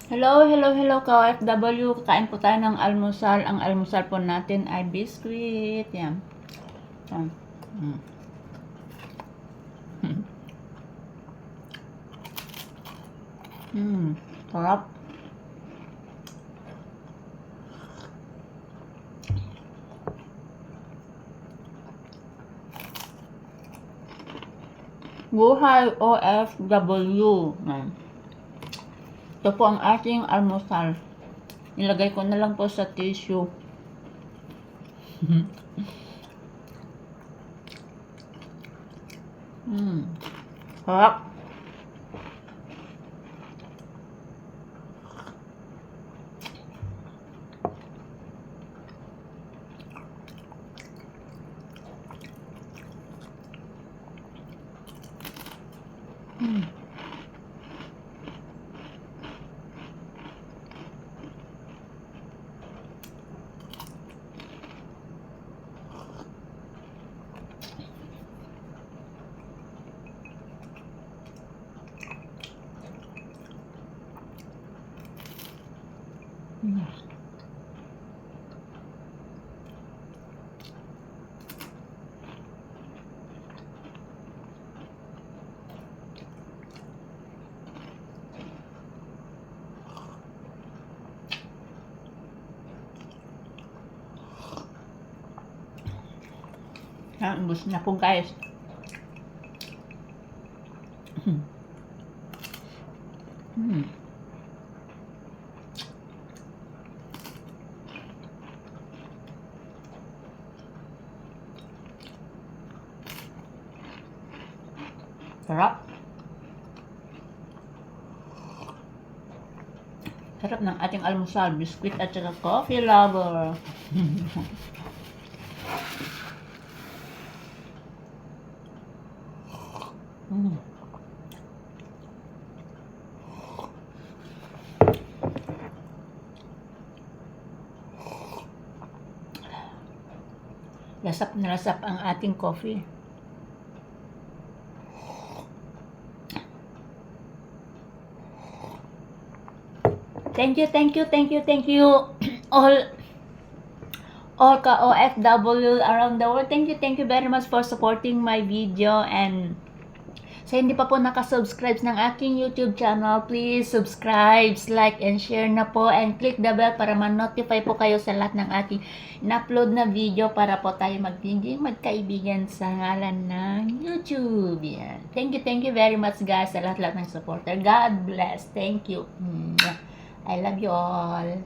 Hello, hello, hello ka-OFW. Kakain po tayo ng almusal. Ang almusal po natin ay biscuit. Yan. Yan. Sarap. Buhay OFW. Yan. Ito po ang ating almusal. Nilagay ko na lang po sa tissue. Sarap. Ubus na po guys. Sarap. Sarap ng ating almusal, biscuit at saka coffee lover. Lasap na lasap ang ating coffee. Thank you, thank you, thank you, thank you all ka-OFW around the world. Thank you very much for supporting my video. And sa hindi pa po nakasubscribe ng aking YouTube channel, please subscribe, like, and share na po. And click the bell para ma-notify po kayo sa lahat ng aking in-upload na video para po tayo magiging magkaibigan sa ngalan ng YouTube. Yan. Thank you very much guys sa lahat ng supporter. God bless. Thank you. I love you all.